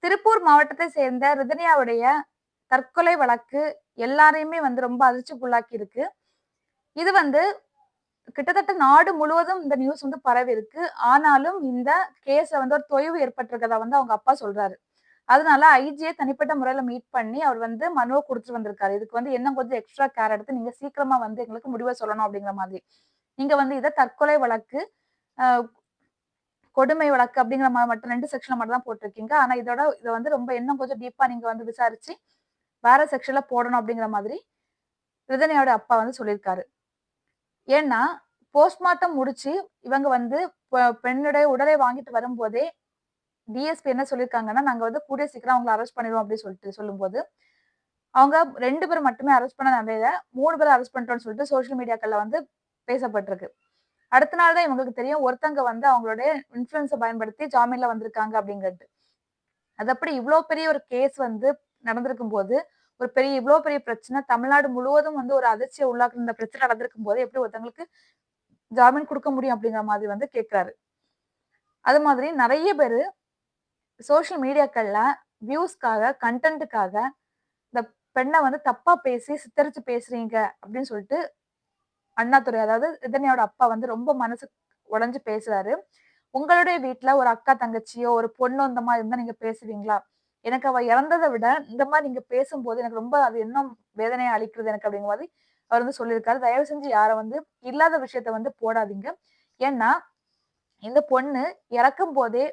திருப்பூர் மாவட்டத்தை சேர்ந்த ரிதன்யாவுடைய தற்கொலை வழக்கு எல்லாரையுமே வந்து ரொம்ப அதிர்ச்சிக்குள்ளாக்கி இருக்கு. இது வந்து கிட்டத்தட்ட நாடு முழுவதும் இந்த நியூஸ் வந்து பரவி இருக்கு. ஆனாலும் இந்த கேஸ்ல வந்து ஒரு தொய்வு ஏற்பட்டிருக்கிறதா வந்து அவங்க அப்பா சொல்றாரு. அதனால ஐஜிய தனிப்பட்ட முறையில மீட் பண்ணி அவர் வந்து மனுவ குடுத்துட்டு வந்திருக்காரு. இதுக்கு வந்து இன்னும் கொஞ்சம் எக்ஸ்ட்ரா கேர் எடுத்து நீங்க சீக்கிரமா வந்து எங்களுக்கு முடிவ சொல்லணும் அப்படிங்கிற மாதிரி. நீங்க வந்து இத தற்கொலை வழக்கு, அ கொடுமை வழக்கு அப்படிங்கிற மட்டும் 2 செக்ஷன்ல மட்டும் தான் போட்டிருக்கீங்க. ஆனா இத வந்து ரொம்ப இன்னும் கொஞ்சம் டீப்பா நீங்க வந்து விசாரிச்சு வேற செக்ஷன்ல போடணும் அப்படிங்கிற மாதிரி ரிதன்யாவோட அப்பா வந்து சொல்லியிருக்காரு. ஏன்னா, போஸ்ட்மார்ட்டம் முடிச்சு இவங்க வந்து பெண்ணுடைய உடலை வாங்கிட்டு வரும்போதே டிஎஸ்பி என்ன சொல்லியிருக்காங்கன்னா, நாங்க வந்து கூடிய சீக்கிரம் அவங்கள அரெஸ்ட் பண்ணிருவோம் அப்படின்னு சொல்லிட்டு சொல்லும்போது, அவங்க 2 பேர் மட்டுமே அரெஸ்ட் பண்ண நிலையில 3 பேர அரெஸ்ட் பண்ணிட்டோம்னு சொல்லிட்டு சோசியல் மீடியாக்கள்ல வந்து பேசப்பட்டிருக்கு. அடுத்த நாள் தான் இவங்களுக்கு தெரியும் ஒருத்தங்க வந்து அவங்களுடைய இன்ஃப்ளூயன்ஸ பயன்படுத்தி ஜாமீன்ல வந்திருக்காங்க அப்படிங்கிறது. அது அப்படி இவ்ளோ பெரிய ஒரு கேஸ் வந்து நடந்திருக்கும்போது, இவ்ளோ பெரிய பிரச்சனை தமிழ்நாடு முழுவதும் வந்து ஒரு அதிர்ச்சிய உள்ளாக்குன இந்த பிரச்சனை நடந்திருக்கும்போது, எப்படி ஒருத்தங்களுக்கு ஜாமீன் குடுக்க முடியும் அப்படிங்கிற மாதிரி வந்து கேட்கிறாரு. அது மாதிரி நெறைய பேரு சோசியல் மீடியாக்கள்ல வியூஸ்க்காக, கன்டென்ட்க்காக இந்த பெண்ண வந்து தப்பா பேசி, சித்தரிச்சு பேசுறீங்க அப்படின்னு சொல்லிட்டு அண்ணாதுரை அதாவது ரிதன்யாவோட அப்பா வந்து ரொம்ப மனசு உடைஞ்சு பேசுறாரு. உங்களுடைய வீட்ல ஒரு அக்கா, தங்கச்சியோ, ஒரு பொண்ணோ இந்த மாரி இருந்தா நீங்க பேசுவீங்களா? எனக்கு அவ இறந்தத விட, இந்த மாரி நீங்க பேசும்போது எனக்கு ரொம்ப அது இன்னும் வேதனைய அளிக்குது எனக்கு அப்படிங்கிற மாரி அவர் வந்து சொல்லியிருக்காரு. தயவு செஞ்சு யாரும் வந்து இல்லாத விஷயத்த வந்து போடாதீங்க. ஏன்னா, இந்த பொண்ணு இறக்கும்போதே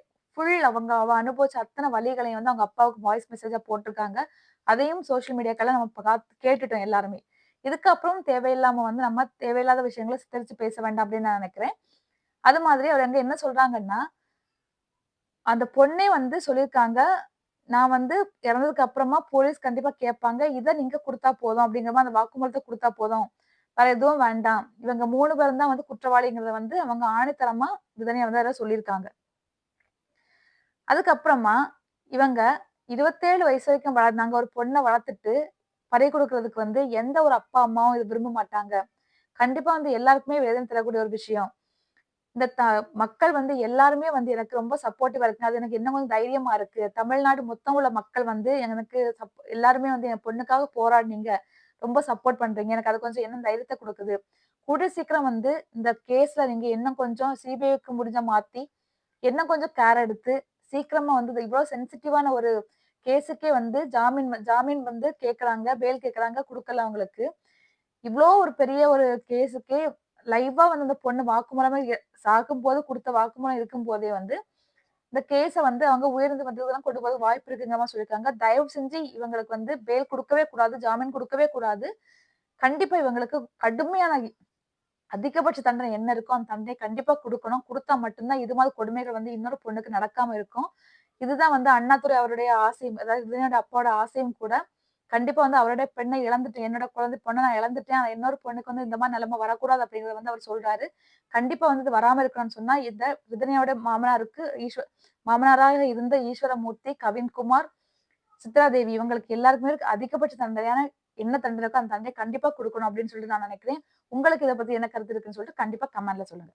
அவ அனுபவிச்ச அத்தன வலிகளையும் வந்து அவங்க அப்பாவுக்கு வாய்ஸ் மெசேஜா போட்டுருக்காங்க. அதையும் சோசியல் மீடியாக்கள்ல நம்ம கேட்டுட்டோம் எல்லாருமே. இதுக்கப்புறம் தேவையில்லாம வந்து நம்ம தேவையில்லாத விஷயங்கள சித்தரிச்சு பேச வேண்டாம் அப்படின்னு நான் நினைக்கிறேன். அது மாதிரி அவர் அங்க என்ன சொல்றாங்கன்னா, அந்த பொண்ணே வந்து சொல்லியிருக்காங்க, "நான் வந்து இறந்ததுக்கு அப்புறமா போலீஸ் கண்டிப்பா கேட்பாங்க. இத நீங்க குடுத்தா போதும்." அப்படிங்கிற மாரி அந்த வாக்குமூலத்த குடுத்தா போதும். வேற எதுவும் வேண்டாம். இவங்க 3 பேரும் தான் வந்து குற்றவாளிங்கிறத வந்து அவங்க ஆணித்தரமா ரிதன்யா வந்து அதுல சொல்லியிருக்காங்க. அதுக்கப்புறமா இவங்க 27 வயசு வரைக்கும் வளர்ந்தாங்க. ஒரு பொண்ண வளர்த்துட்டு பறி குடுக்குறதுக்கு வந்து எந்த ஒரு அப்பா, அம்மாவும் இத விரும்ப மாட்டாங்க. கண்டிப்பா வந்து எல்லாருக்குமே வேதனை தரக்கூடிய ஒரு விஷயம். இந்த மக்கள் வந்து எல்லாருமே வந்து எனக்கு ரொம்ப சப்போர்ட்டிவா இருக்குங்க. அது எனக்கு இன்னும் கொஞ்சம் தைரியமா இருக்கு. தமிழ்நாடு மொத்தம் உள்ள மக்கள் வந்து எனக்கு எல்லாருமே வந்து என் பொண்ணுக்காக போராடுனீங்க. ரொம்ப சப்போர்ட் பண்றீங்க. எனக்கு அது கொஞ்சம் இன்னும் தைரியத்த குடுக்குது. கூடிய சீக்கிரம் வந்து இந்த கேஸ்ல நீங்க இன்னும் கொஞ்சம் சிபிஐக்கு முடிஞ்சா மாத்தி, இன்னும் கொஞ்சம் கேர் எடுத்து, சீக்கிரமா வந்து இது இவ்ளோ சென்சிட்டிவான ஒரு கேஸுக்கே வந்து ஜாமீன் வந்து கேட்கறாங்க, பெயில் கேட்கறாங்க, குடுக்கல அவங்களுக்கு. இவ்ளோ ஒரு பெரிய ஒரு கேஸுக்கே லைவ்வா வந்து அந்த பொண்ணு வாக்குமூலமே சாகும்போது குடுத்த வாக்குமூலம் இருக்கும்போதே வந்து, இந்த கேஸ வந்து அவங்க உயர்நீதிமன்றத்துக்கு தான் கொண்டு போக வாய்ப்பு இருக்குங்கிற மாரி சொல்லியிருக்காங்க. தயவு செஞ்சு இவங்களுக்கு வந்து பெயில் குடுக்கவே கூடாது. ஜாமீன் குடுக்கவே கூடாது. கண்டிப்பா இவங்களுக்கு கடுமையான அதிகபட்ச தண்டனை என்ன இருக்கோ, அந்த தண்டனைய கண்டிப்பா குடுக்கணும். குடுத்தா மட்டும் தான் இது மாரி கொடுமைகள் வந்து இன்னொரு பொண்ணுக்கு நடக்காம இருக்கும். இதுதான் வந்து அண்ணாதுரை அவருடைய ஆசையும். அதாவது என்னோட அப்பாவோட ஆசையும் கூட. கண்டிப்பா வந்து அவருடைய பெண்ணை இழந்துட்டேன். என்னோட பொண்ண நான் இழந்துட்டேன். ஆனா இன்னொரு பொண்ணுக்கு வந்து இந்த மாரி நிலைமை வரக்கூடாது அப்படிங்கிறத வந்து அவர் சொல்றாரு. கண்டிப்பா வந்து இது வராம இருக்கணும்னு சொன்னா, இந்த ரிதன்யாவோட மாமனாருக்கு மாமனாராக இருந்த ஈஸ்வரமூர்த்தி, கவின்குமார், சித்ரா தேவி இவங்களுக்கு எல்லாருக்குமே அதிகபட்ச தண்டனையான என்ன தண்டனை இருக்கோ அந்த தண்டனைய கண்டிப்பா குடுக்கணும் அப்படின்னு சொல்லிட்டு நான் நினைக்கிறேன். உங்களுக்கு இத பத்தி என்ன கருத்து இருக்குன்னு சொல்லிட்டு கண்டிப்பா கமெண்ட்ல சொல்லுங்க.